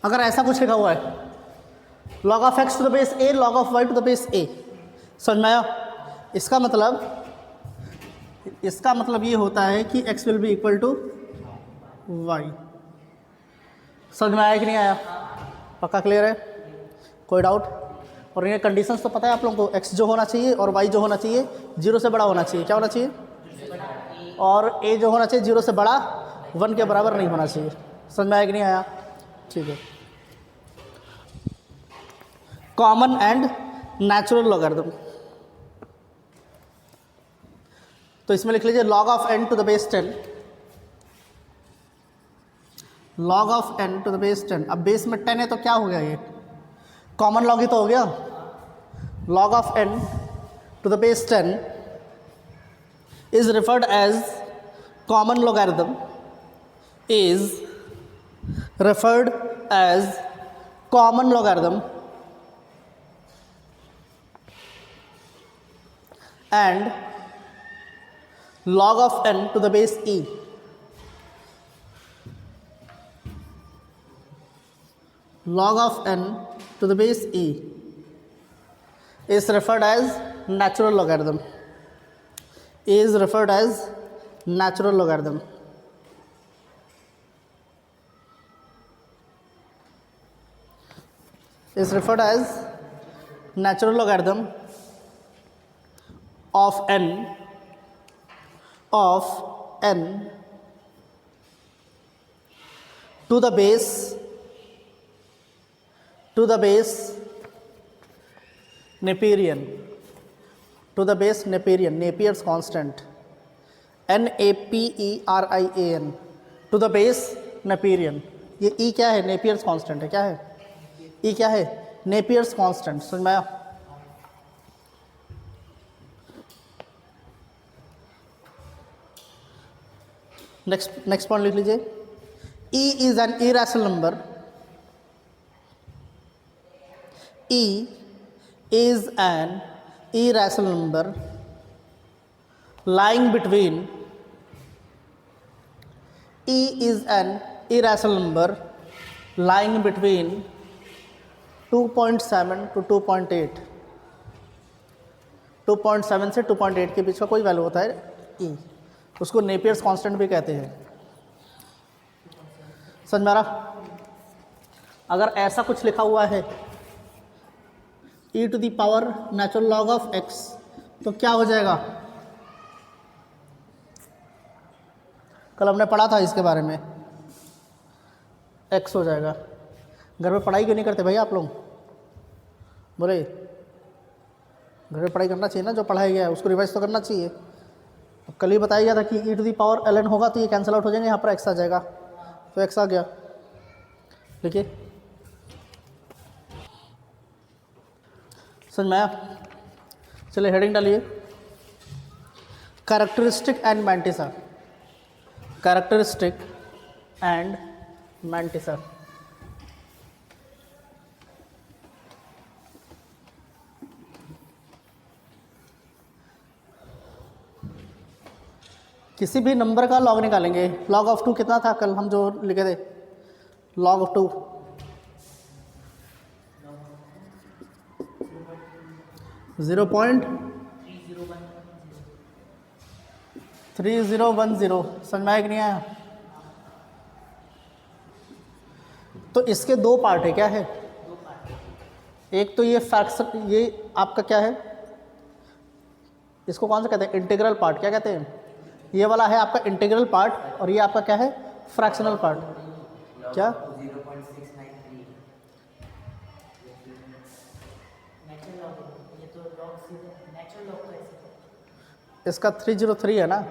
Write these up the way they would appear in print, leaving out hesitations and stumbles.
अगर ऐसा कुछ लिखा हुआ है log of x to the base a log of y to the base a, समझ में आया? इसका मतलब ये होता है कि x will be equal to y। समझ में आया कि नहीं आया? पक्का क्लियर है? कोई डाउट? और ये कंडीशंस तो पता है आप लोगों को, x जो होना चाहिए और y जो होना चाहिए 0 से बड़ा होना चाहिए। क्या होना चाहिए? और a जो होना चाहिए 0 से बड़ा 1 के बराबर नहीं होना चाहिए। समझ में आया कि नहीं आया? ठीक है। कॉमन एंड नेचुरल लॉगरिथम, तो इसमें लिख लीजिए log of n to the base 10, log of n to the base 10। अब बेस में 10 है तो क्या हो गया, ये कॉमन लॉग ही तो हो गया। log of n to the base 10 is referred as common logarithm, इज referred as common logarithm and log of n to the base e log of n to the base e is referred as natural logarithm, is referred as natural logarithm। is referred as natural logarithm of n to the base Neperian, to the base Neperian, Napier's constant, Naperian, to the base Neperian। ये E क्या है? Napier's constant है। क्या है E? क्या है? Napier's constant। समझ में आया? नेक्स्ट पॉइंट लिख लीजिए। E is an irrational number, E is an irrational number lying between, E is an irrational number lying between 2.7 to 2.8, 2.7 से 2.8 के बीच का कोई वैल्यू होता है E, उसको नेपियर्स कांस्टेंट भी कहते हैं। समझ में आ रहा? अगर ऐसा कुछ लिखा हुआ है e to the power natural log of x, तो क्या हो जाएगा? कल हमने पढ़ा था इसके बारे में, x हो जाएगा। घर में पढ़ाई क्यों नहीं करते भाई आप लोग? बोले घर में पढ़ाई करना चाहिए ना, जो पढ़ाया गया है उसको रिवाइज तो करना चाहिए। अब कल ही बताया गया था कि e to the power ln होगा तो ये कैंसिल आउट हो जाएंगे, यहाँ पर x आ जाएगा, तो x आ गया। देखिए समझ में आया? चलिए हेडिंग डालिए, characteristic and mantissa, characteristic and mantissa. किसी भी नंबर का लॉग निकालेंगे। लॉग ऑफ 2 कितना था कल हम जो लिखे थे? Log of 2 0.3010। समझ में आया कि नहीं आया? तो इसके दो पार्ट है। क्या है? एक तो ये फ्रैक्शन, ये आपका क्या है, इसको कौन सा कहते हैं? Integral part. क्या कहते हैं? ये वाला है आपका इंटीग्रल पार्ट, और ये आपका क्या है? Fractional part. क्या? इसका 303 है ना?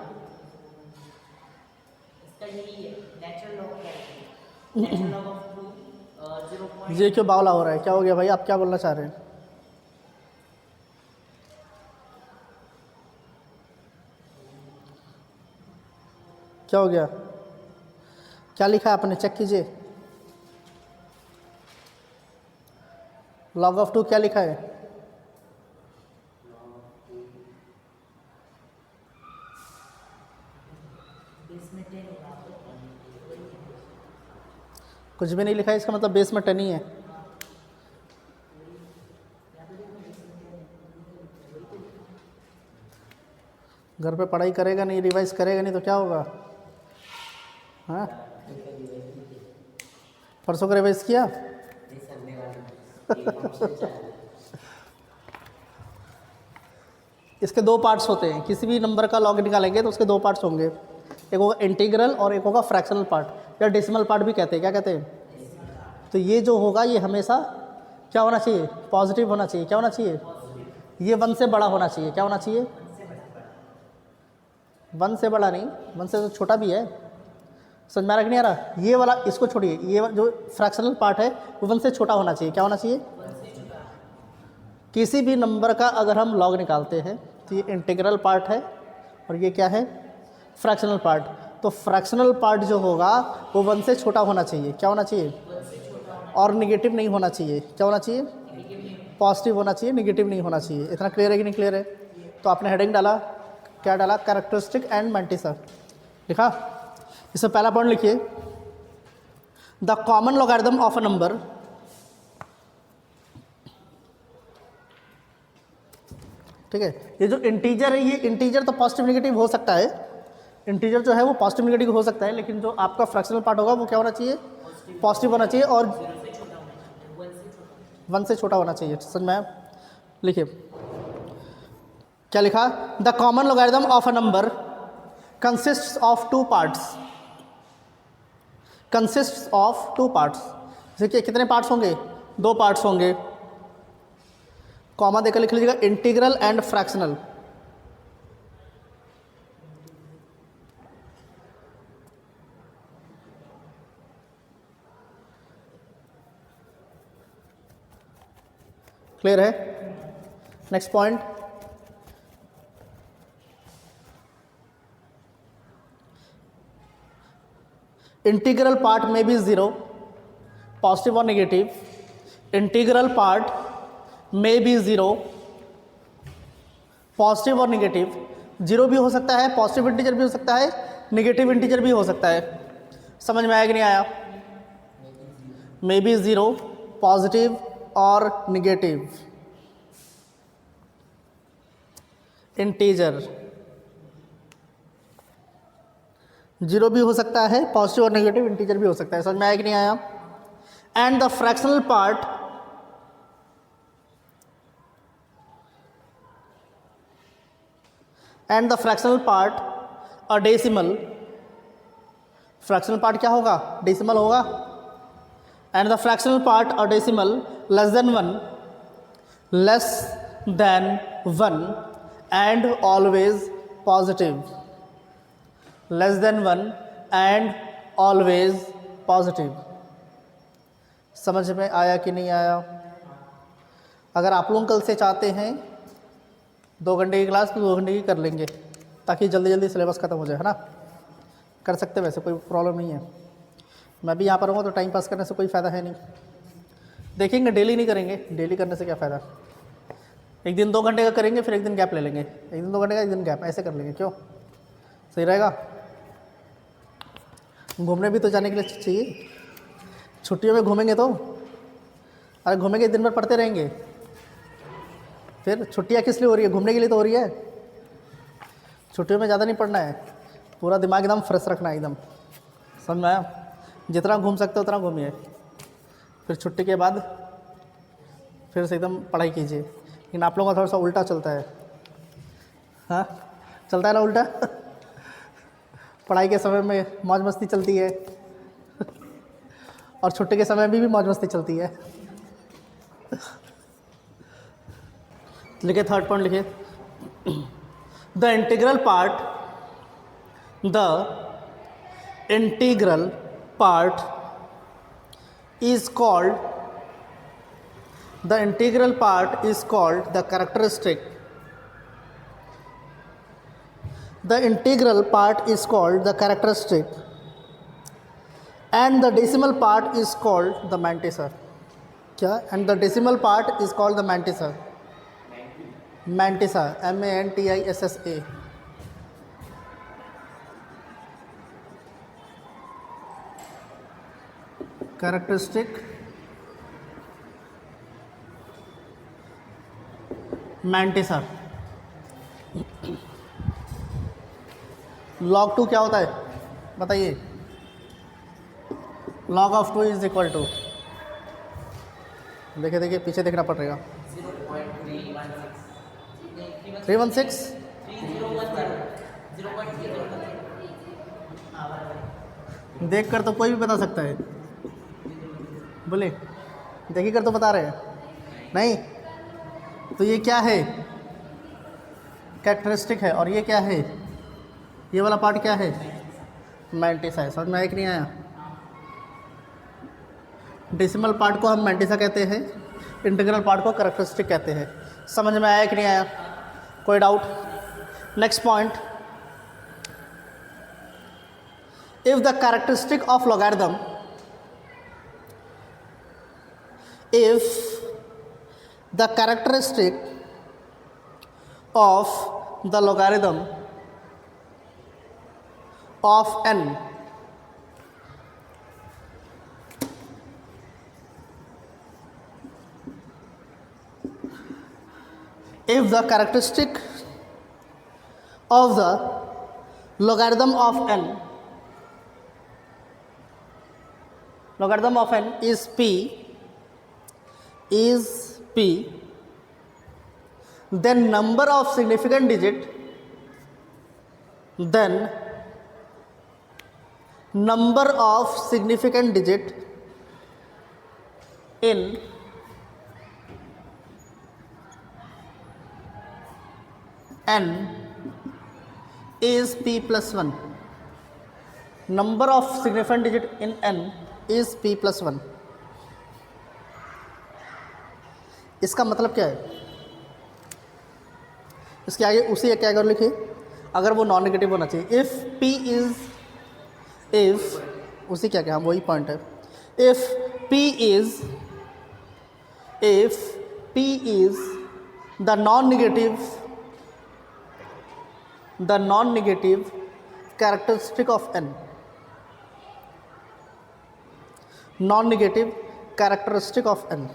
ये क्यों बावला हो रहा है? क्या हो गया भाई? आप क्या बोलना चाह रहे हैं? क्या हो गया? क्या लिखा है आपने? चेक कीजिए। लॉग ऑफ 2 क्या लिखा है? कुछ भी नहीं लिखा है, इसका मतलब बेस में 10 ही है। घर पे पढ़ाई करेगा नहीं, रिवाइज करेगा नहीं तो क्या होगा? हाँ, परसों का रिवाइज किया? इसके 2 पार्ट्स होते हैं, किसी भी नंबर का लॉग निकालेंगे तो उसके 2 पार्ट्स होंगे, एक होगा इंटीग्रल और एक होगा फ्रैक्शनल पार्ट या डेसिमल पार्ट भी कहते हैं। क्या कहते हैं? तो ये जो होगा ये हमेशा क्या होना चाहिए? पॉजिटिव होना चाहिए। क्या होना चाहिए? ये 1 से बड़ा होना चाहिए। क्या होना चाहिए? 1 से बड़ा नहीं, 1 से तो छोटा भी है। समझ में आ रहा कि नहीं आ रहा? ये वाला इसको छोड़िए, ये जो फ्रैक्शनल पार्ट है वो 1 से छोटा होना चाहिए। क्या होना चाहिए? किसी भी नंबर का अगर हम लॉग निकालते हैं तो ये इंटीग्रल पार्ट है और ये क्या है? Fractional part. तो फ्रैक्शनल पार्ट जो होगा वो 1 से छोटा होना चाहिए। क्या होना चाहिए? और निगेटिव नहीं होना चाहिए। क्या होना चाहिए? पॉजिटिव होना चाहिए, निगेटिव नहीं होना चाहिए। इतना क्लियर है कि नहीं क्लियर है? तो आपने हेडिंग डाला, क्या डाला? कैरेक्टरिस्टिक एंड मैंटिसा लिखा। इससे पहला पॉइंट लिखिए, the common logarithm of a number. ठीक है, ये जो इंटीजर है, ये इंटीजर तो पॉजिटिव निगेटिव हो सकता है, इंटीजर जो है वो पॉजिटिव निगेटिव हो सकता है, लेकिन जो आपका फ्रैक्शनल पार्ट होगा वो क्या होना चाहिए? पॉजिटिव होना चाहिए और 1 से छोटा होना चाहिए। समझ में आया? लिखिए, क्या लिखा? The common logarithm of a number consists of 2 parts. Consists of 2 parts. देखिए कितने पार्ट्स होंगे? 2 पार्ट्स होंगे। कॉमा देकर लिख लीजिएगा, इंटीग्रल एंड फ्रैक्शनल। क्लियर है? नेक्स्ट पॉइंट, इंटीग्रल पार्ट में भी 0, पॉजिटिव और नेगेटिव। इंटीग्रल पार्ट में भी 0, पॉजिटिव और नेगेटिव। 0 भी हो सकता है, पॉजिटिव इंटीजर भी हो सकता है, नेगेटिव इंटीजर भी हो सकता है। समझ में आया कि नहीं आया? में भी 0, पॉजिटिव और नेगेटिव इंटीजर। 0 भी हो सकता है, पॉजिटिव और नेगेटिव इंटीजर भी हो सकता है। समझ में आया कि नहीं आया? And the fractional part a decimal. Fractional part क्या होगा? डेसिमल होगा। And the fractional part a decimal less than 1 and always positive. Less than 1 and always positive. समझ में आया कि नहीं आया? अगर आप लोग कल से चाहते हैं 2 घंटे की क्लास तो 2 घंटे की कर लेंगे, ताकि जल्दी जल्दी सिलेबस खत्म हो जाए, है ना? कर सकते, वैसे कोई प्रॉब्लम नहीं है। मैं भी यहाँ पर हूँ तो टाइम पास करने से कोई फ़ायदा है नहीं। देखेंगे, डेली नहीं करेंगे, डेली करने से क्या फ़ायदा? एक दिन 2 घंटे का करेंगे, फिर एक दिन गैप ले लेंगे, एक दिन 2 घंटे का, एक दिन गैप, ऐसे कर लेंगे। क्यों? सही रहेगा? घूमने भी तो जाने के लिए चाहिए। छुट्टियों में घूमेंगे तो, अरे घूमेंगे दिन भर पढ़ते रहेंगे, फिर छुट्टियाँ किस लिए हो रही है? घूमने के लिए तो हो रही है। छुट्टियों में ज़्यादा नहीं पढ़ना है, पूरा दिमाग एकदम फ्रेश रखना है, एकदम। समझ में आया? जितना घूम सकते हो उतना घूमिए, फिर छुट्टी के बाद फिर से एकदम पढ़ाई कीजिए। लेकिन आप लोगों का थोड़ा सा उल्टा चलता है। हाँ, चलता है ना उल्टा? पढ़ाई के समय में मौज मस्ती चलती है और छुट्टी के समय में भी मौज मस्ती चलती है। लिखे, थर्ड पॉइंट लिखे, the integral part is called the characteristic. The integral part is called the characteristic and the decimal part is called the mantissa. क्या? And the decimal part is called the mantissa. Mantissa, MANTISSA. Characteristic mantissa. log 2 क्या होता है बताइए? log of 2 is equal to, देखिए देखिए पीछे देखना पड़ेगा, 316 देख कर तो कोई भी बता सकता है, बोले देखी कर तो बता रहे हैं नहीं? तो ये क्या है? कैरेक्टरिस्टिक है। और ये क्या है? ये वाला पार्ट क्या है? मैंटिसा है। समझ में आया कि नहीं आया? डेसिमल पार्ट को हम मैंटिसा कहते हैं, इंटीग्रल पार्ट को कैरेक्टरिस्टिक कहते हैं। समझ में आया कि नहीं आया? कोई doubt? Next point, if the characteristic of logarithm, if the characteristic of the logarithm of n if the characteristic of the logarithm of n is p, then number of significant digit in n is p plus 1. Number of significant digit in n is p plus 1. इसका मतलब क्या है? इसके आगे उसी क्या कर लिखिए, अगर वो नॉन नेगेटिव होना चाहिए। इफ़ p उसी क्या हाँ वही पॉइंट है। If p is the non-negative characteristic of n, non-negative characteristic of n।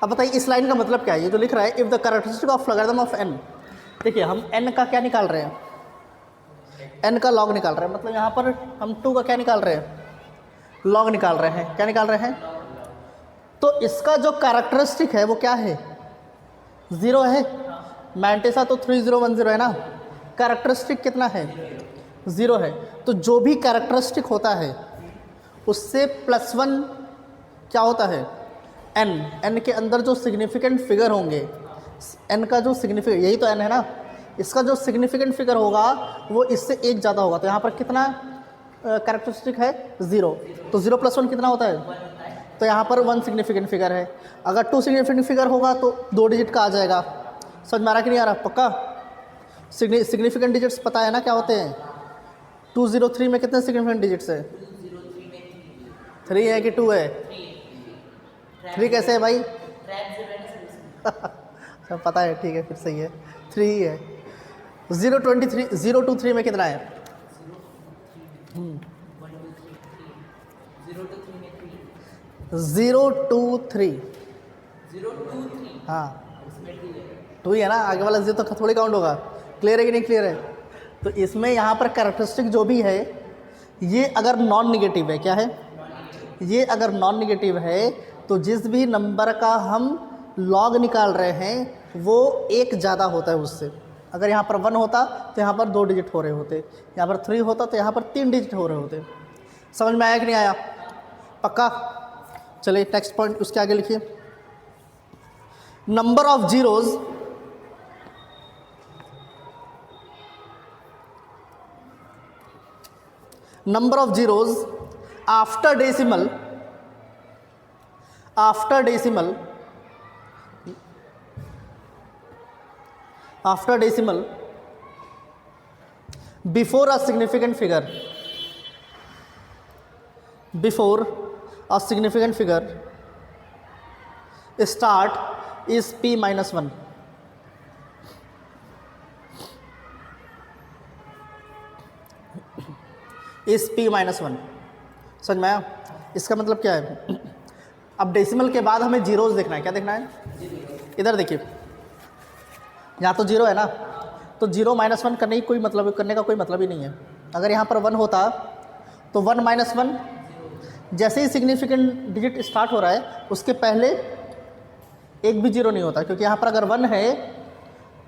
अब बताइए इस लाइन का मतलब क्या है? ये जो लिख रहा है if the characteristic of logarithm of n, देखिए हम n का क्या निकाल रहे हैं? n का लॉग निकाल रहे हैं, मतलब यहाँ पर हम 2 का क्या निकाल रहे हैं? लॉग निकाल रहे हैं। क्या निकाल रहे हैं? तो इसका जो कैरेक्टरिस्टिक है वो क्या है? 0 है। मैंटिसा तो 3010 है ना, कैरेक्टरिस्टिक कितना है? 0 है। तो जो भी कैरेक्टरिस्टिक होता है उससे +1 क्या होता है? n के अंदर जो सिग्निफिकेंट फिगर होंगे, n का जो सिग्निफिकेंट, यही तो n है ना, इसका जो सिग्निफिकेंट फिगर होगा वो इससे 1 ज़्यादा होगा। तो यहाँ पर कितना कैरेक्टरिस्टिक है? 0। तो 0 + 1 कितना होता है? तो यहाँ पर 1 सिग्निफिकेंट फिगर है। अगर 2 सिग्निफिकेंट फिगर होगा तो 2 डिजिट का आ जाएगा। समझ में आ रहा कि नहीं आ रहा? पक्का सिग्निफिकेंट डिजिट्स पता है ना क्या होते हैं? 203 में कितने सिग्निफिकेंट डिजिट्स है? 3 है कि 2 है? 3 कैसे है भाई? सब पता है, ठीक है, फिर सही है, 3 ही है। 023 में कितना है? 023 हाँ 2 ही है ना, आगे वाला 0 तो थोड़ी काउंट होगा। क्लियर है कि नहीं क्लियर है? तो इसमें यहाँ पर कैरेक्टरिस्टिक जो भी है ये अगर नॉन निगेटिव है, क्या है? ये अगर नॉन निगेटिव है तो जिस भी नंबर का हम लॉग निकाल रहे हैं वो 1 ज़्यादा होता है उससे। अगर यहाँ पर 1 होता तो यहाँ पर 2 डिजिट हो रहे होते, यहाँ पर 3 होता तो यहाँ पर 3 डिजिट हो रहे होते। समझ में आया कि नहीं आया? पक्का? चलिए नेक्स्ट पॉइंट उसके आगे लिखिए, number of zeros after decimal before a significant figure start is p minus 1. is p minus 1. समझ में आया? इसका मतलब क्या है, अब डेसिमल के बाद हमें जीरोज़ देखना है। क्या देखना है? इधर देखिए, यहाँ तो जीरो है ना, तो जीरो माइनस वन करने का कोई मतलब ही नहीं है। अगर यहाँ पर वन होता तो वन माइनस वन, जैसे ही सिग्निफिकेंट डिजिट स्टार्ट हो रहा है उसके पहले एक भी जीरो नहीं होता, क्योंकि यहाँ पर अगर वन है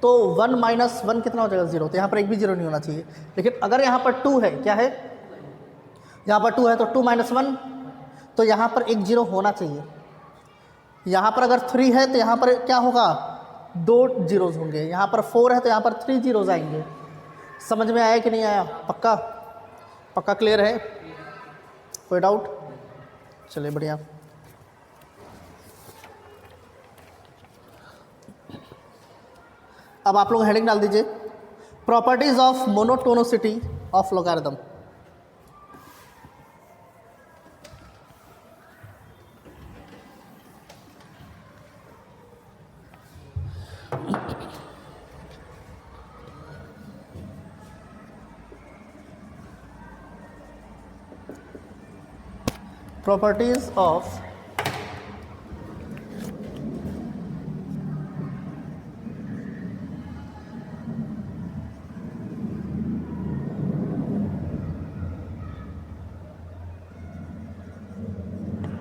तो वन माइनस वन कितना हो जाएगा? जीरो। तो यहाँ पर एक भी जीरो नहीं होना चाहिए। लेकिन अगर यहाँ पर टू है, क्या है? यहाँ पर टू है तो टू माइनस वन, तो यहाँ पर एक जीरो होना चाहिए। यहाँ पर अगर थ्री है तो यहाँ पर क्या होगा? दो जीरोज़ होंगे। यहाँ पर फोर है तो यहाँ पर थ्री जीरोज़ आएंगे। समझ में आया कि नहीं आया? पक्का? पक्का क्लियर है? कोई डाउट? चलिए बढ़िया। अब आप लोग हेडिंग डाल दीजिए, properties of monotonicity of logarithm. Properties of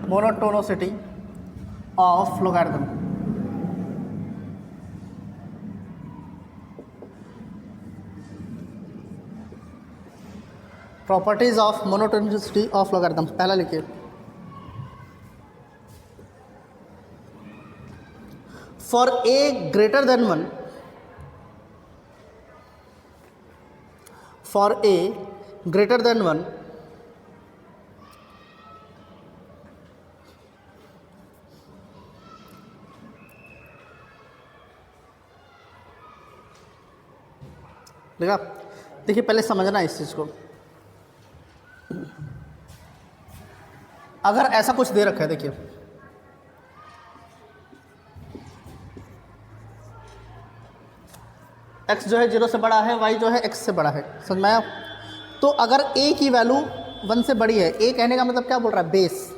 monotonicity of logarithm. Properties of monotonicity of logarithm, पहला लिखिए। For a greater than one, for a greater than one, देखा? देखिए पहले समझना इस चीज़ को। अगर ऐसा कुछ दे रखा है, देखिए x जो है जीरो से बड़ा है, y जो है x से बड़ा है। समझ में आया? तो अगर a की वैल्यू 1 से बड़ी है, a कहने का मतलब क्या बोल रहा है? बेस।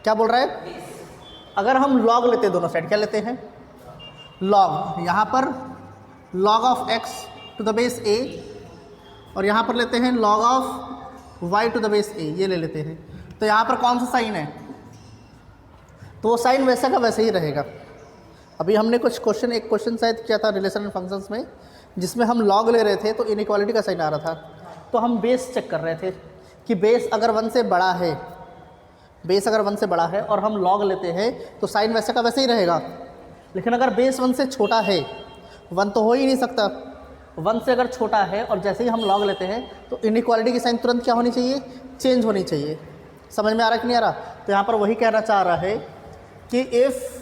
क्या बोल रहा है? अगर हम लॉग लेते हैं, दोनों साइड क्या लेते हैं? लॉग। यहाँ पर log of x to the base a, और यहाँ पर लेते हैं log of y to the base a, ये ले लेते हैं। तो यहाँ पर कौन सा साइन है? तो वो साइन वैसा का वैसे ही रहेगा। अभी हमने एक क्वेश्चन शायद किया था रिलेशन एंड फंक्शंस में, जिसमें हम लॉग ले रहे थे तो इनइक्वालिटी का साइन आ रहा था। तो हम बेस चेक कर रहे थे कि बेस अगर 1 से बड़ा है, बेस अगर 1 से बड़ा है और हम लॉग लेते हैं तो साइन वैसे का वैसे ही रहेगा। लेकिन अगर बेस 1 से छोटा है, 1 तो हो ही नहीं सकता, 1 से अगर छोटा है और जैसे ही हम लॉग लेते हैं तो इनइक्वालिटी की साइन तुरंत क्या होनी चाहिए? चेंज होनी चाहिए। समझ में आ रहा है कि नहीं आ रहा? तो यहाँ पर वही कहना चाह रहा है कि if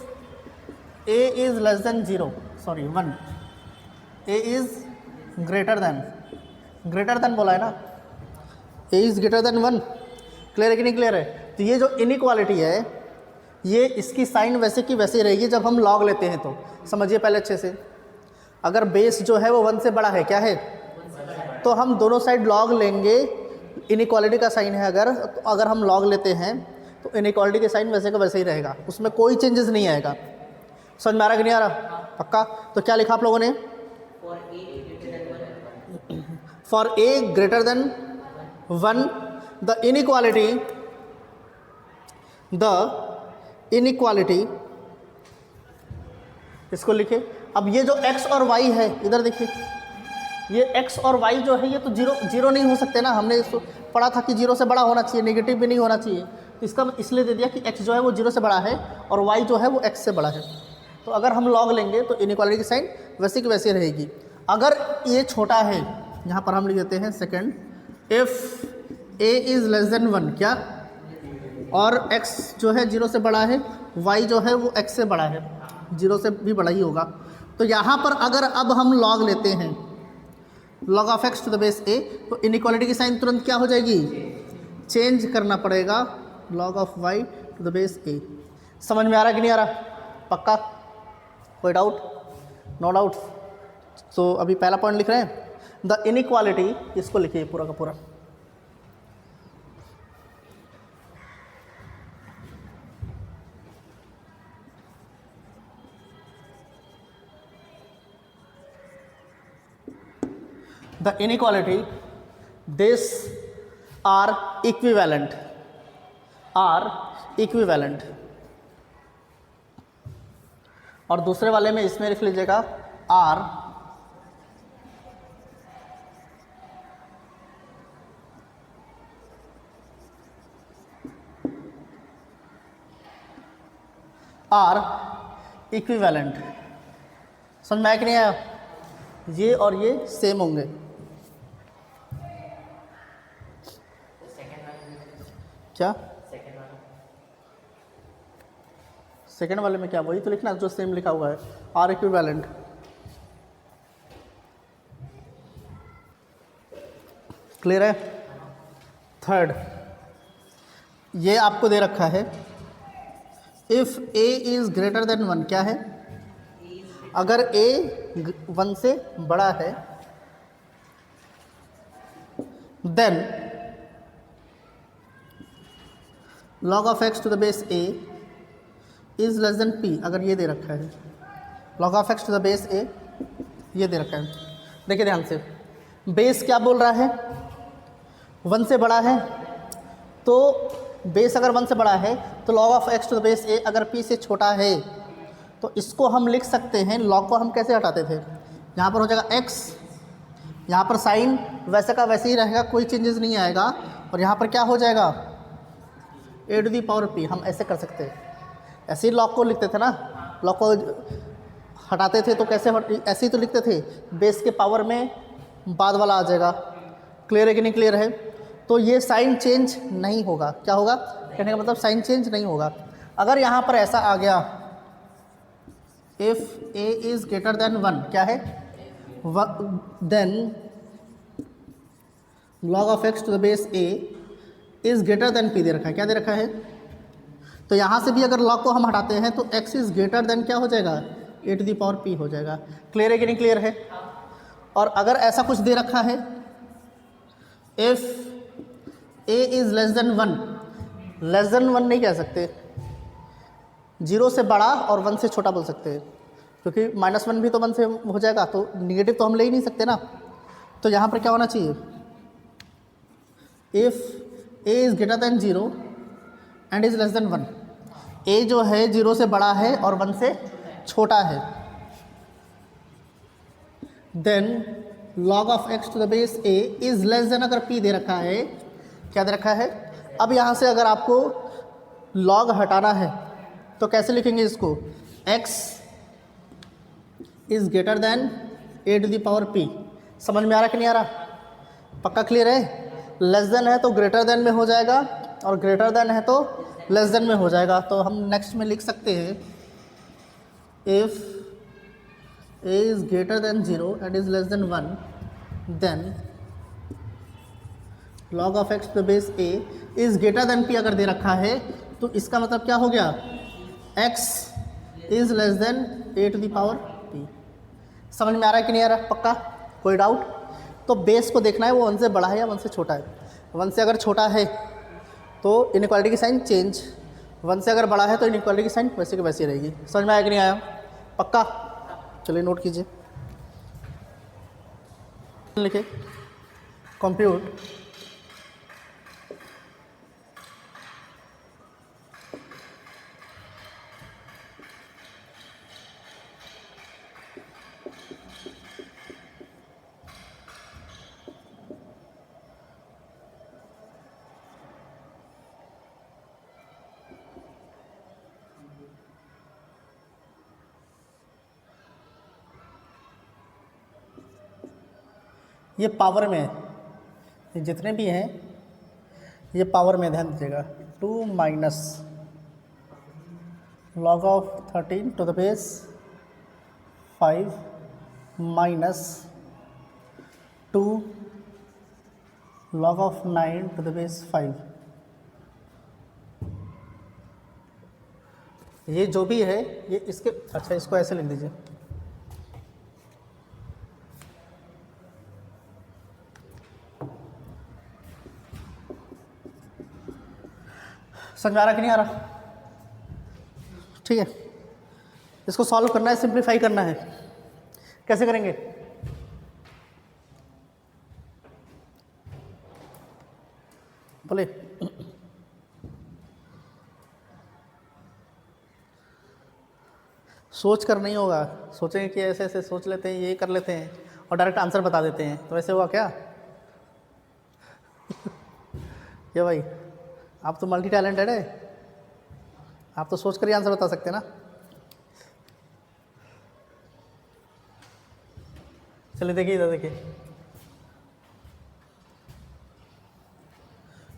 a is less than 1, a is greater then बोला है ना, a is greater than 1। Clear है कि नहीं क्लियर है? तो ये जो इनइक्वालिटी है, ये इसकी साइन वैसे की वैसे रहेगी जब हम लॉग लेते हैं। तो समझिए पहले अच्छे से, अगर बेस जो है वो 1 से बड़ा है, क्या है? तो हम दोनों साइड लॉग लेंगे। इनइक्वालिटी का साइन है अगर हम लॉग लेते हैं तो इनइक्वालिटी के साइन वैसे का वैसे ही रहेगा, उसमें कोई चेंजेस नहीं आएगा। समझ में आ रहा कि नहीं आ रहा? पक्का? तो क्या लिखा आप लोगों ने? For a greater than 1 the inequality, इसको लिखे। अब ये जो x और y है, इधर देखिए, ये x और y जो है ये तो जीरो नहीं हो सकते ना। हमने इसको पढ़ा था कि जीरो से बड़ा होना चाहिए, नेगेटिव भी नहीं होना चाहिए। तो इसका इसलिए दे दिया कि x जो है वो जीरो से बड़ा है और y जो है वो x से बड़ा है। तो अगर हम लॉग लेंगे तो इनइक्वालिटी की साइन वैसे की वैसे रहेगी। अगर ये छोटा है, यहाँ पर हम लिख देते हैं second, if a is less than 1, क्या? और x जो है जीरो से बड़ा है, y जो है वो x से बड़ा है, जीरो से भी बड़ा ही होगा। तो यहाँ पर अगर अब हम लॉग लेते हैं, log of x to the base a, तो इनइक्वालिटी की साइन तुरंत क्या हो जाएगी? चेंज करना पड़ेगा, log of y to the base a। समझ में आ रहा कि नहीं आ रहा? पक्का? कोई डाउट? No doubt. तो अभी पहला पॉइंट लिख रहे हैं, द इनइक्वालिटी, इसको लिखिए पूरा का पूरा। The inequality this are equivalent और दूसरे वाले में इसमें लिख लीजिएगा आर इक्विवेलेंट। समझ में आया कि नहीं आया? ये और ये सेम होंगे। क्या सेकेंड वाले में क्या? वही तो लिखना जो सेम लिखा हुआ है, आर इक्विवेलेंट। क्लियर है? थर्ड, ये आपको दे रखा है if a is greater than 1, क्या है? अगर a 1 से बड़ा है then log of x to the base a is less than p। अगर ये दे रखा है log of x to the base a, ये दे रखा है। देखिए ध्यान से, बेस क्या बोल रहा है? 1 से बड़ा है, तो बेस अगर 1 से बड़ा है तो log of x to the base a अगर p से छोटा है तो इसको हम लिख सकते हैं। log को हम कैसे हटाते थे? यहाँ पर हो जाएगा x, यहाँ पर साइन वैसे का वैसे ही रहेगा, कोई चेंजेस नहीं आएगा, और यहाँ पर क्या हो जाएगा? a to the power p। हम ऐसे कर सकते हैं, ऐसे ही log को लिखते थे ना, log को हटाते थे तो कैसे ऐसे ही तो लिखते थे, बेस के पावर में बाद वाला आ जाएगा। क्लियर है कि नहीं क्लियर है? तो ये साइन चेंज नहीं होगा। क्या होगा? कहने का मतलब साइन चेंज नहीं होगा। अगर यहाँ पर ऐसा आ गया if a is greater than 1, क्या है? Then log of x to the base a is greater than p दे रखा है। क्या दे रखा है? तो यहाँ से भी अगर log को हम हटाते हैं तो x इज ग्रेटर देन क्या हो जाएगा? a to the power p हो जाएगा। क्लियर है कि नहीं क्लियर है? और अगर ऐसा कुछ दे रखा है if a is less than 1, less than 1 नहीं कह सकते, 0 से बड़ा और 1 से छोटा बोल सकते हैं, क्योंकि -1 भी तो 1 से हो जाएगा, तो निगेटिव तो हम ले ही नहीं सकते ना। तो यहाँ पर क्या होना चाहिए? If a is greater than 0 and is less than 1, a जो है 0 से बड़ा है और 1 से छोटा है, then log of x to the base a is less than, अगर p दे रखा है, क्या दे रखा है? अब यहाँ से अगर आपको log हटाना है तो कैसे लिखेंगे इसको? x is greater then a to the power p। समझ में आ रहा कि नहीं आ रहा? पक्का क्लियर है? लेस देन है तो ग्रेटर देन में हो जाएगा, और ग्रेटर देन है तो लेस देन में हो जाएगा। तो हम नेक्स्ट में लिख सकते हैं if a is greater than 0 and is less than 1, then log of x to the base a is greater than p अगर दे रखा है तो इसका मतलब क्या हो गया? x is less then a to the power p। समझ में आ रहा है कि नहीं आ रहा? पक्का? कोई डाउट? तो बेस को देखना है वो 1 से बड़ा है या 1 से छोटा है। 1 से अगर छोटा है तो इनइक्वालिटी की साइन चेंज, 1 से अगर बड़ा है तो इनइक्वालिटी की साइन वैसे की वैसी रहेगी। समझ में आया कि नहीं आया? पक्का? चलिए नोट कीजिए, लिखे कंप्यूट ये पावर में है, ये जितने भी हैं ये पावर में, ध्यान दीजिएगा। 2 minus log of 13 to the base 5 minus 2 log of 9 to the base 5। ये जो भी है ये इसके, अच्छा इसको ऐसे लिख दीजिए, समझ आ रहा कि नहीं आ रहा? ठीक है, इसको सॉल्व करना है, सिंप्लीफाई करना है। कैसे करेंगे? बोले सोच कर नहीं होगा, सोचेंगे कि ऐसे ऐसे सोच लेते हैं, ये कर लेते हैं और डायरेक्ट आंसर बता देते हैं, तो ऐसे हुआ क्या? क्या भाई, आप तो मल्टी टैलेंटेड है, आप तो सोच कर ही आंसर बता सकते हैं ना। चलिए देखिए इधर देखिए,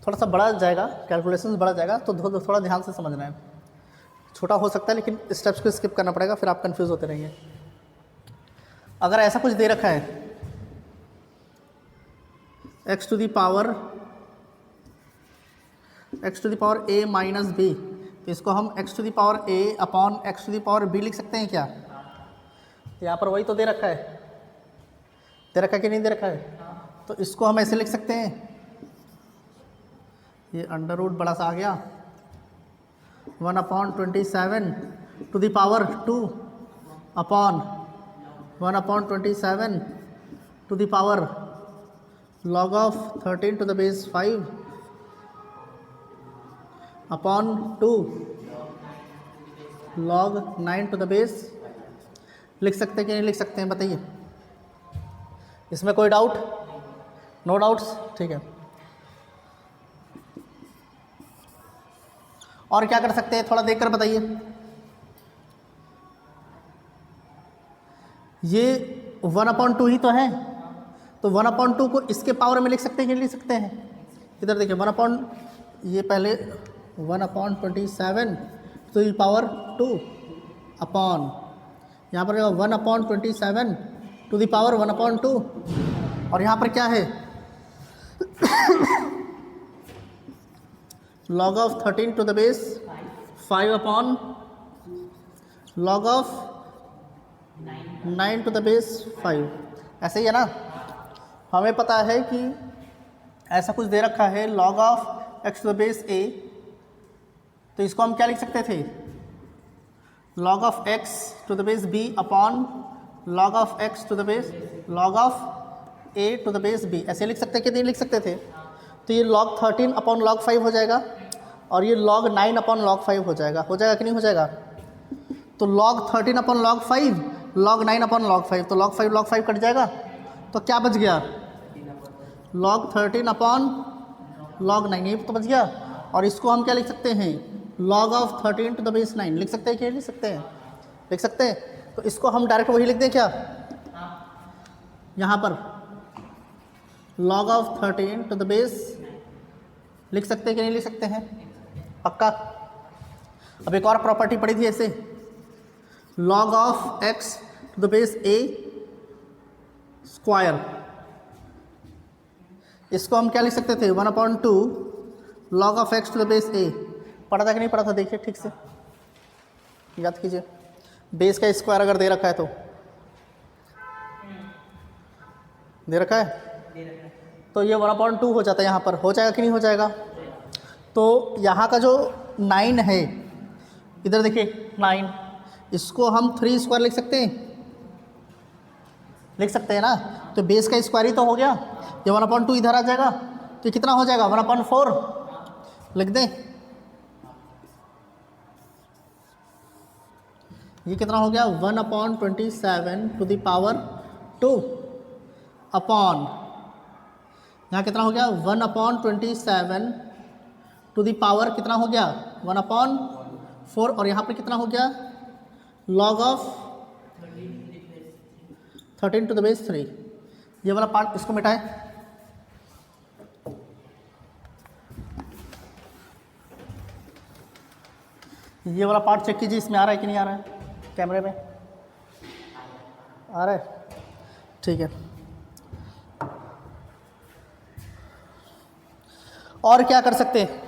थोड़ा सा बढ़ा जाएगा, कैलकुलेशन बढ़ा जाएगा, तो थोड़ा ध्यान से समझना है। छोटा हो सकता है लेकिन स्टेप्स को स्किप करना पड़ेगा, फिर आप कंफ्यूज होते रहेंगे। अगर ऐसा कुछ दे रखा है x to the power a minus b, तो इसको हम x to the power a upon x to the power b लिख सकते हैं क्या? यहाँ पर वही तो दे रखा है, दे रखा है कि नहीं दे रखा है? तो इसको हम ऐसे लिख सकते हैं, ये अंडर रूट बड़ा सा आ गया, 1/27 to the power 2 upon 1/27 to the power log of 13 to the base 5 upon 2 log 9 to the base. लिख सकते हैं कि नहीं लिख सकते हैं बताइए, इसमें कोई डाउट? नो डाउट्स, ठीक है। और क्या कर सकते हैं, थोड़ा देखकर बताइए। ये 1/2 ही तो है, तो 1/2 को इसके पावर में लिख सकते हैं कि नहीं लिख सकते हैं? इधर देखिए, ये पहले 1/27 टू द पावर 2 अपॉन, यहाँ पर 1/27 टू द पावर 1/2, और यहाँ पर क्या है log of 13 to the base 5 upon log of 9 to the base 5। ऐसे ही है ना, हमें पता है कि ऐसा कुछ दे रखा है log of x to the base a, तो इसको हम क्या लिख सकते थे, log of x to the base b upon log of x to the base log of a to the base b। ऐसे लिख सकते कि नहीं लिख सकते थे? तो ये log 13 अपॉन log 5 हो जाएगा, और ये log 9 अपॉन log 5 हो जाएगा कि नहीं हो जाएगा? तो log 13 upon log 5, log 9 upon log 5, तो log 5 कट जाएगा, तो क्या बच गया? log 13 अपॉन log 9, ये तो बच गया। और इसको हम क्या लिख सकते हैं, log of 13 to the base 9 लिख सकते हैं कि नहीं लिख सकते हैं? लिख सकते हैं। तो इसको हम डायरेक्ट वही लिख दें क्या, यहाँ पर log of 13 to the base लिख सकते हैं कि नहीं लिख सकते हैं? पक्का। अब एक और प्रॉपर्टी पड़ी थी ऐसे, log of x to the base a square, इसको हम क्या लिख सकते थे, 1/2 log of x to the base a। पढ़ा था कि नहीं पढ़ा था, देखिए ठीक से याद कीजिए। बेस का स्क्वायर अगर दे रखा है तो दे रखा है, तो ये 1/2 हो जाता है, यहाँ पर हो जाएगा कि नहीं हो जाएगा? तो यहाँ का जो 9 है, इधर देखिए 9, इसको हम 3 स्क्वायर लिख सकते हैं, लिख सकते हैं ना। तो बेस का स्क्वायर ही तो हो गया, ये 1/2 इधर आ जाएगा, तो ये कितना हो जाएगा, 1/4 लिख दें। ये कितना हो गया, 1/27 टू द पावर 2 अपॉन, यहाँ कितना हो गया, 1/27 टू द पावर कितना हो गया, 1/4, और यहाँ पे कितना हो गया, log of 13 to the base 3। ये वाला पार्ट इसको मिटाएं, ये वाला पार्ट चेक कीजिए, इसमें आ रहा है कि नहीं आ रहा है, कैमरे में आ रहा है, ठीक है। और क्या कर सकते हैं,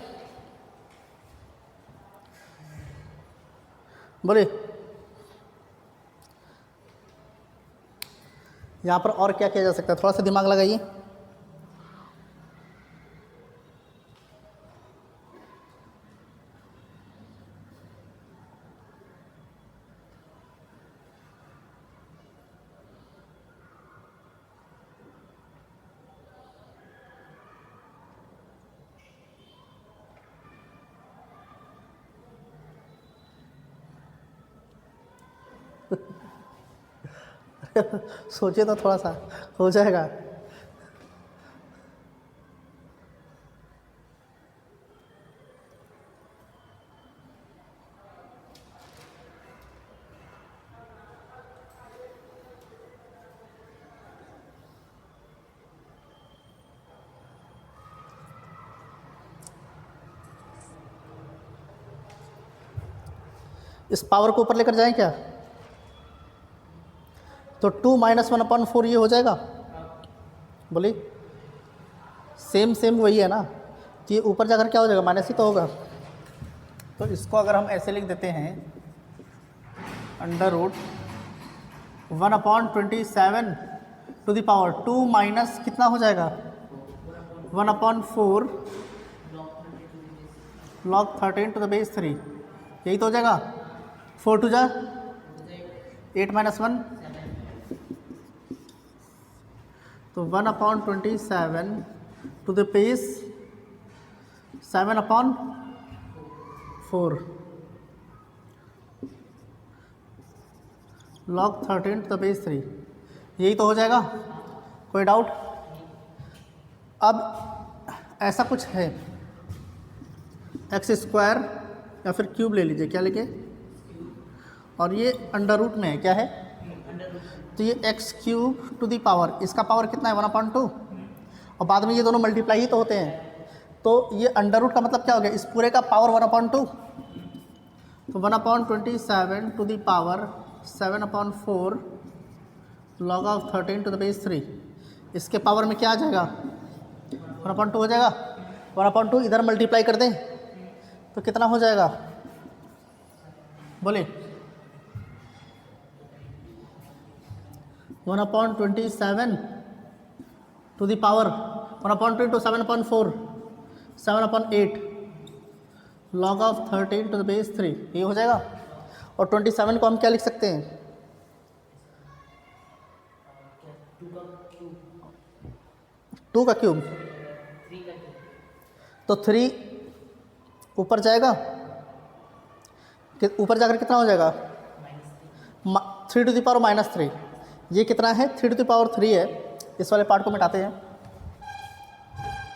बोले यहाँ पर और क्या किया जा सकता है, थोड़ा सा दिमाग लगाइए। सोचिए तो थोड़ा सा हो जाएगा। इस पावर को ऊपर लेकर जाएं क्या? तो 2 - 1/4 ये हो जाएगा। बोलिए, सेम वही है ना, तो ये ऊपर जाकर क्या हो जाएगा? माइनस ही तो होगा। तो इसको अगर हम ऐसे लिख देते हैं, √1/27 टू द पावर 2 माइनस कितना हो जाएगा? 1/4 log 13 टू द बेस 3, यही तो हो जाएगा। 4 2 जा 8 - 1, तो 1/27 to the base 7/4 log 13 to the base 3, यही तो हो जाएगा। कोई डाउट? अब ऐसा कुछ है, x² या फिर क्यूब ले लीजिए, क्या लिखे, और ये अंडर रूट में है, क्या है, तो ये x³ टू दी पावर, इसका पावर कितना है? 1/2, और बाद में ये दोनों मल्टीप्लाई ही तो होते हैं, तो ये अंडर रूट का मतलब क्या हो गया? इस पूरे का पावर 1/2, तो 1/27 to the power 7/4 log of 13 to the base 3, इसके पावर में क्या आ जाएगा? 1/2 हो जाएगा। 1/2 इधर मल्टीप्लाई कर दें तो कितना हो जाएगा? बोले 1/27 टू दी पावर 1/2 तो 7/4, 7/8 log of 13 to the base 3, ये हो जाएगा। और 27 को हम क्या लिख सकते हैं? 2 का क्यूब, तो 3 ऊपर जाएगा, ऊपर जाकर कितना हो जाएगा? 3 टू द पावर -3, ये कितना है? 3 टू द पावर 3 है। इस वाले पार्ट को मिटाते हैं,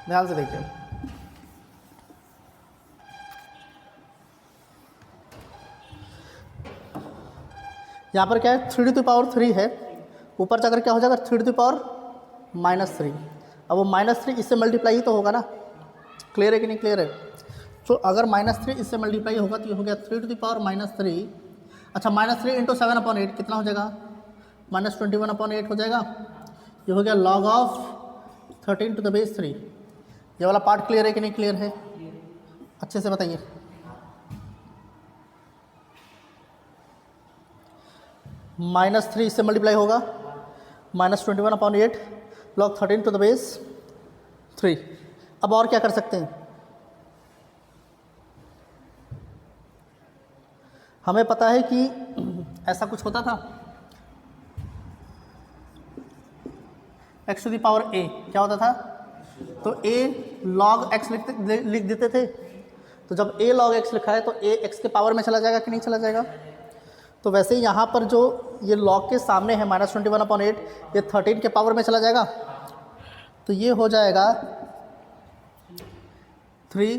ध्यान से देखिए। यहाँ पर क्या है? 3 टू द पावर 3 है, ऊपर जाकर क्या हो जाएगा? 3 टू द पावर -3। अब वो -3 इससे मल्टीप्लाई ही तो होगा ना, क्लियर है कि नहीं क्लियर है? तो अगर -3 इससे मल्टीप्लाई होगा तो ये हो गया 3 टू द पावर -3। अच्छा, -3 इंटू 7/8 कितना हो जाएगा? -21/8 हो जाएगा। ये हो गया log of 13 to the base 3। ये वाला पार्ट क्लियर है कि नहीं क्लियर है? अच्छे से बताइए। -3 इससे मल्टीप्लाई होगा, -21/8 log 13 टू द बेस 3। अब और क्या कर सकते हैं? हमें पता है कि ऐसा कुछ होता था, x to the power a क्या होता था? तो a log x लिख देते थे। तो जब a log x लिखा है तो a x के पावर में चला जाएगा कि नहीं चला जाएगा? तो वैसे ही यहाँ पर जो ये log के सामने है -21/8, ये 13 के पावर में चला जाएगा, तो ये हो जाएगा 3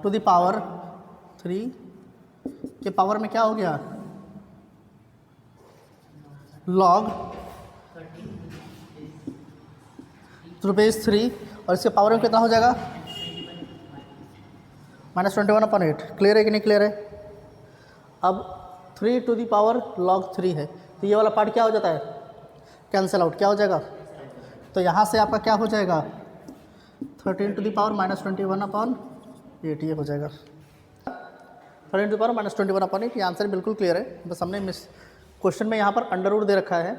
टू द पावर 3 के पावर में क्या हो गया? log टू बेस 3, और इसके पावर में कितना हो जाएगा? -21/8। क्लियर है कि नहीं क्लियर है? अब 3 टू दी पावर log 3 है, तो ये वाला पार्ट क्या हो जाता है? कैंसिल आउट, क्या हो जाएगा? तो यहाँ से आपका क्या हो जाएगा? 13 टू दी पावर -21/8, ये हो जाएगा 13 टू दी पावर -21/8। ये आंसर बिल्कुल क्लियर है, बस हमने क्वेश्चन में यहाँ पर अंडर रूट दे रखा है,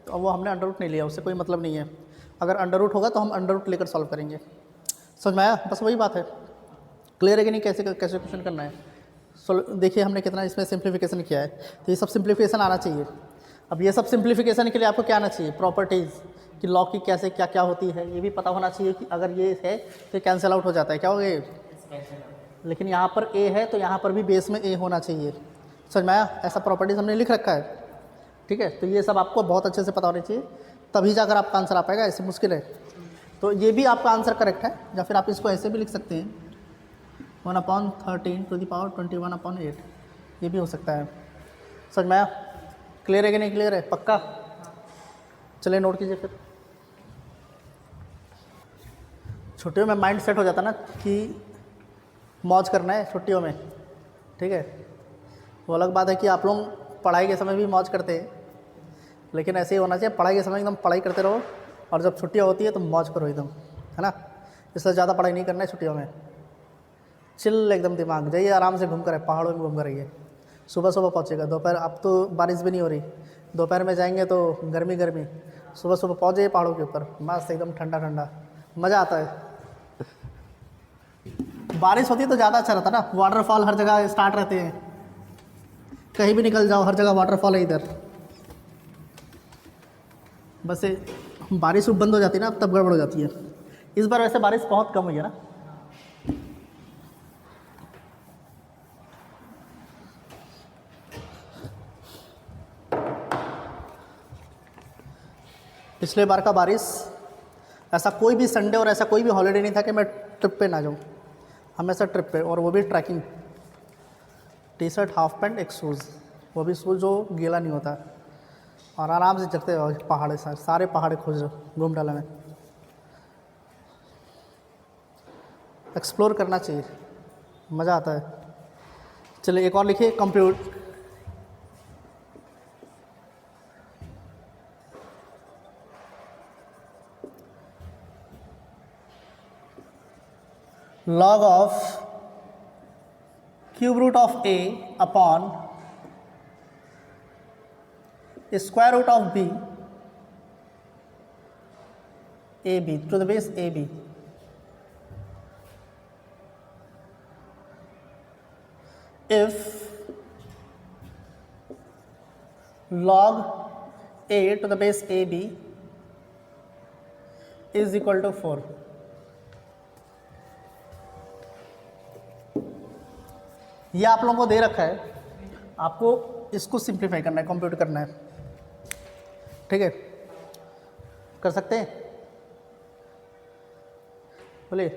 तो वो हमने अंडर रूट नहीं लिया, उससे कोई मतलब नहीं है। अगर अंडर रूट होगा तो हम अंडर रूट लेकर सॉल्व करेंगे। समझ में आया? बस वही बात है। क्लियर है कि नहीं? कैसे कैसे क्वेश्चन करना है? देखिए हमने कितना इसमें सिंप्लीफिकेशन किया है, तो ये सब सिंप्लीफिकेशन आना चाहिए। अब ये सब सिंप्लीफिकेशन के लिए आपको क्या आना चाहिए? प्रॉपर्टीज़ कि लॉग की कैसे क्या क्या होती है, ये भी पता होना चाहिए कि अगर ये है तो कैंसिल आउट हो जाता है, क्या हो गया? लेकिन यहाँ पर a है तो यहाँ पर भी बेस में a होना चाहिए। समझ में आया? ऐसा प्रॉपर्टीज़ हमने लिख रखा है। ठीक है, तो ये सब आपको बहुत अच्छे से पता होना चाहिए, तभी जाकर आपका आंसर आ पाएगा, ऐसे मुश्किल है। तो ये भी आपका आंसर करेक्ट है, या फिर आप इसको ऐसे भी लिख सकते हैं 1/13⁻21/8, ये भी हो सकता है। समझ में आया? क्लियर है कि नहीं क्लियर है? पक्का? चलिए नोट कीजिए फिर। छुट्टियों में माइंड सेट हो जाता ना कि मौज करना है छुट्टियों में, ठीक है। वो अलग बात है कि आप लोग पढ़ाई के समय भी मौज करते हैं, लेकिन ऐसे ही होना चाहिए, पढ़ाई के समय एकदम पढ़ाई करते रहो, और जब छुट्टियाँ होती है तो मौज करो एकदम, है ना। इसलिए ज़्यादा पढ़ाई नहीं करना है छुट्टियों में, चिल एकदम दिमाग, जाइए आराम से घूम कर, पहाड़ों में घूम कर रहिए। सुबह सुबह पहुँचेगा, दोपहर, अब तो बारिश भी नहीं हो रही, दोपहर में जाएंगे तो गर्मी गर्मी, सुबह सुबह पहुँच जाइए पहाड़ों के ऊपर, मस्त एकदम ठंडा ठंडा, मज़ा आता है। बारिश होती है तो ज़्यादा अच्छा रहता ना, वाटरफॉल हर जगह स्टार्ट रहते हैं, कहीं भी निकल जाओ हर जगह वाटरफॉल है इधर। बस बारिश बंद हो जाती है ना, तब गड़बड़ हो जाती है। इस बार वैसे बारिश बहुत कम हुई है ना। पिछले बार का बारिश, ऐसा कोई भी संडे और ऐसा कोई भी हॉलीडे नहीं था कि मैं ट्रिप पे ना जाऊँ, हमेशा ट्रिप पे, और वो भी tracking, T shirt, half pant, एक शूज़, वो भी शूज़ जो गीला नहीं होता, और आराम से चढ़ते रहो पहाड़े, सारे पहाड़े खोज घूम डाला में। एक्सप्लोर करना चाहिए, मज़ा आता है। चलिए एक और लिखिए, compute log of cube root of a upon square root of b ab to the base ab if log a to the base ab is equal to 4। ये आप लोगों को दे रखा है, आपको इसको सिंप्लीफाई करना है, कंप्यूट करना है, ठीक है। कर सकते हैं? बोलिए,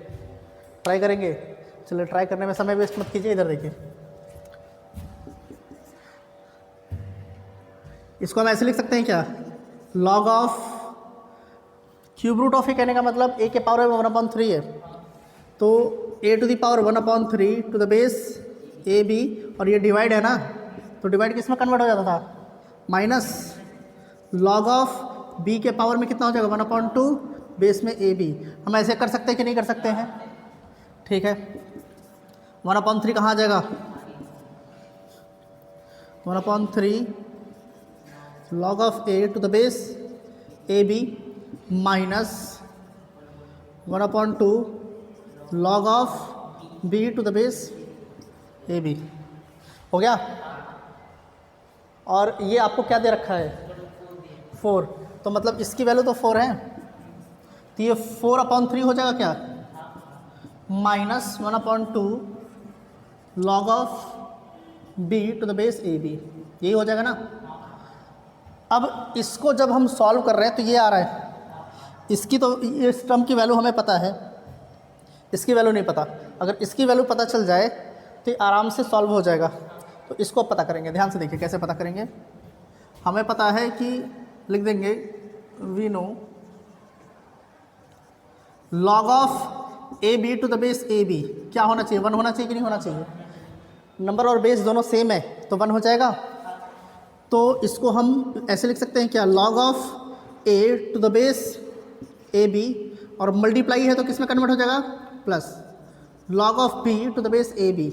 ट्राई करेंगे? चलिए ट्राई करने में समय वेस्ट मत कीजिए, इधर देखिए, इसको हम ऐसे लिख सकते हैं क्या, log of cube root of A, कहने का मतलब a के पावर 1/3 है, तो a to the power 1/3 to the base a b, और ये डिवाइड है ना, तो डिवाइड किस में कन्वर्ट हो जाता था, माइनस लॉग ऑफ b के पावर में कितना हो जाएगा 1/2 बेस में ए बी। हम ऐसे कर सकते हैं कि नहीं कर सकते हैं? ठीक है, 1/3 कहाँ आ जाएगा, 1/3 log of a to the base a b minus 1/2 log of b to the base a b. हो गया? और ये आपको क्या दे रखा है, 4, तो मतलब इसकी वैल्यू तो 4 है, तो ये 4/3 हो जाएगा क्या, minus 1/2 log of b to the base a b, यही हो जाएगा ना। अब इसको जब हम सॉल्व कर रहे हैं तो ये आ रहा है, इसकी तो इस टर्म की वैल्यू हमें पता है, इसकी वैल्यू नहीं पता। अगर इसकी वैल्यू पता चल जाए तो आराम से सॉल्व हो जाएगा। तो इसको पता करेंगे, ध्यान से देखिए कैसे पता करेंगे। हमें पता है कि लिख देंगे we know log of a b to the base a b क्या होना चाहिए, 1 होना चाहिए कि नहीं होना चाहिए। नंबर और बेस दोनों सेम है तो 1 हो जाएगा। तो इसको हम ऐसे लिख सकते हैं क्या, log of a to the base a b, और मल्टीप्लाई है तो किस में कन्वर्ट हो जाएगा, plus log of b to the base a b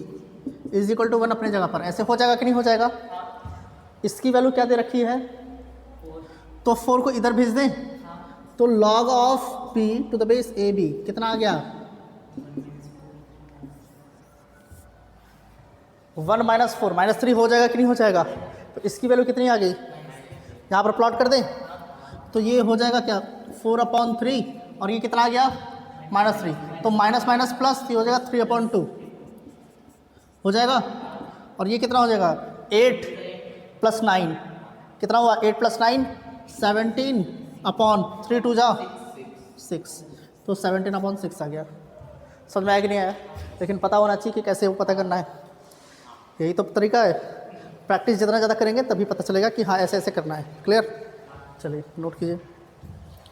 is equal to 1 अपने जगह पर। ऐसे हो जाएगा कि नहीं हो जाएगा। इसकी वैल्यू क्या दे रखी है, तो 4 को इधर भेज दें, तो log of p to the base a b कितना आ गया, 1 - 4 -3 हो जाएगा कि नहीं हो जाएगा। तो इसकी वैल्यू कितनी आ गई, यहाँ पर प्लॉट कर दें तो ये हो जाएगा क्या, 4/3, और ये कितना आ गया -3, तो माइनस माइनस प्लस ये हो जाएगा 3/2 हो जाएगा। और ये कितना हो जाएगा 8 + 9 कितना हुआ 8 + 9 17 अपॉन 3 2 जा 6, तो 17/6 आ गया। समझ में आया कि नहीं आया? लेकिन पता होना चाहिए कि कैसे वो पता करना है, यही तो तरीका है। प्रैक्टिस जितना ज़्यादा करेंगे तभी पता चलेगा कि हाँ ऐसे ऐसे करना है। क्लियर? चलिए नोट कीजिए।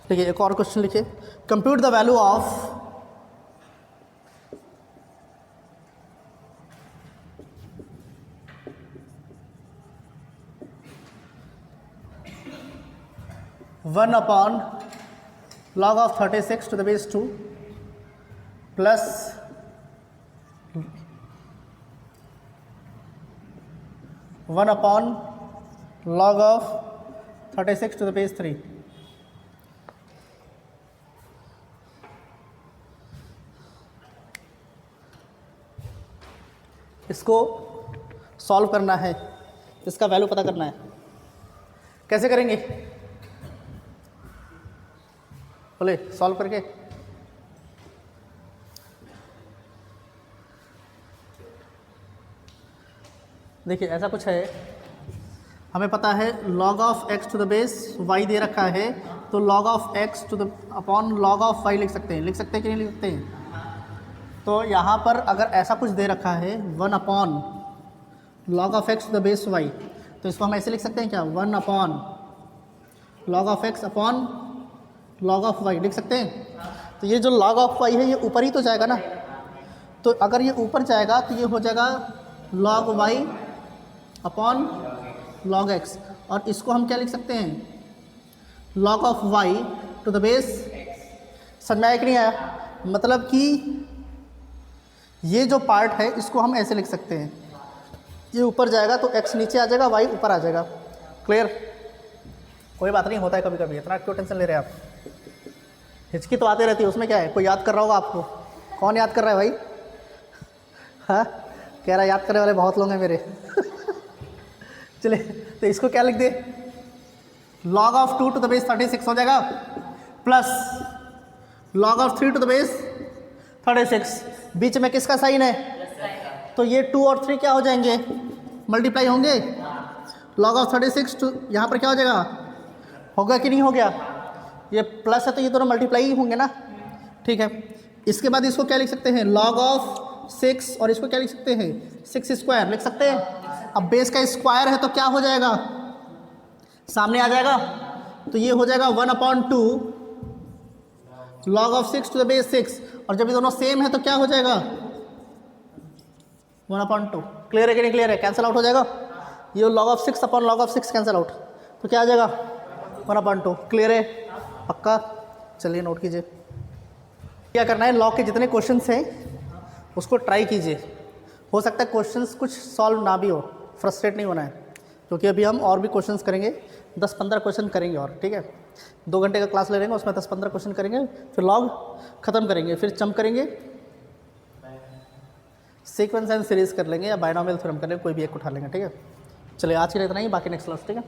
देखिए एक और क्वेश्चन लिखिए, compute the value of one upon log of 36 to the base 2 plus 1 upon log of 36 to the base 3। इसको सॉल्व करना है, इसका वैल्यू पता करना है। कैसे करेंगे? बोले सॉल्व करके। देखिए ऐसा कुछ है, हमें पता है log of x to the base y दे रखा है, तो log of x to the upon log of y लिख सकते हैं कि नहीं लिख सकते हैं? तो यहाँ पर अगर ऐसा कुछ दे रखा है 1 upon log of x to the base y, तो इसको हम ऐसे लिख सकते हैं क्या? 1 upon log of x upon log of y लिख सकते हैं। तो ये जो log of y है ये ऊपर ही तो जाएगा ना, तो अगर ये ऊपर जाएगा तो ये हो जाएगा log y upon log x, और इसको हम क्या लिख सकते हैं? log of y to the base. समझ में आया कि नहीं आया? मतलब कि ये जो पार्ट है इसको हम ऐसे लिख सकते हैं, ये ऊपर जाएगा तो x नीचे आ जाएगा, y ऊपर आ जाएगा। क्लियर? कोई बात नहीं, होता है कभी कभी, इतना क्यों टेंशन ले रहे हैं आप? हिचकी तो आती रहती है, उसमें क्या है? कोई याद कर रहा होगा आपको। कौन याद कर रहा है भाई? हाँ कह रहा याद करने वाले बहुत लोग हैं मेरे। चलिए तो इसको क्या लिख दे? log of 2 to the base 36 हो जाएगा, plus log of 3 to the base 36। बीच में किसका साइन है? तो ये 2 और 3 क्या हो जाएंगे? मल्टीप्लाई होंगे। log of 36 टू यहाँ पर क्या हो जाएगा? होगा कि नहीं हो गया? ये प्लस है तो ये दोनों मल्टीप्लाई ही होंगे ना। ठीक है, इसके बाद इसको क्या लिख सकते हैं? log of 6, और इसको क्या लिख सकते हैं? 6 स्क्वायर लिख सकते हैं। अब बेस का स्क्वायर है तो क्या हो जाएगा? सामने आ जाएगा, तो ये हो जाएगा 1/2 log of 6 to the base 6, और जब ये दोनों सेम है तो क्या हो जाएगा? 1/2। क्लियर है कि नहीं क्लियर है? कैंसिल आउट हो जाएगा, ये log of 6 upon log of 6 cancel out, तो क्या आ जाएगा? 1/2। क्लियर है? पक्का? चलिए नोट कीजिए। क्या करना है, लॉग के जितने क्वेश्चंस हैं उसको ट्राई कीजिए। हो सकता है क्वेश्चंस कुछ सॉल्व ना भी हो, फ्रस्ट्रेट नहीं होना है, क्योंकि अभी हम और भी क्वेश्चंस करेंगे, 10-15 क्वेश्चन करेंगे और। ठीक है, 2 घंटे का क्लास ले लेंगे, उसमें 10-15 क्वेश्चन करेंगे, फिर लॉग ख़त्म करेंगे, फिर चम करेंगे, सीक्वेंस एंड सीरीज़ कर लेंगे, या बायनॉमियल थ्योरम कर लेंगे, कोई भी एक उठा लेंगे। ठीक है, चलिए आज के लिए इतना ही, बाकी नेक्स्ट क्लास। ठीक है।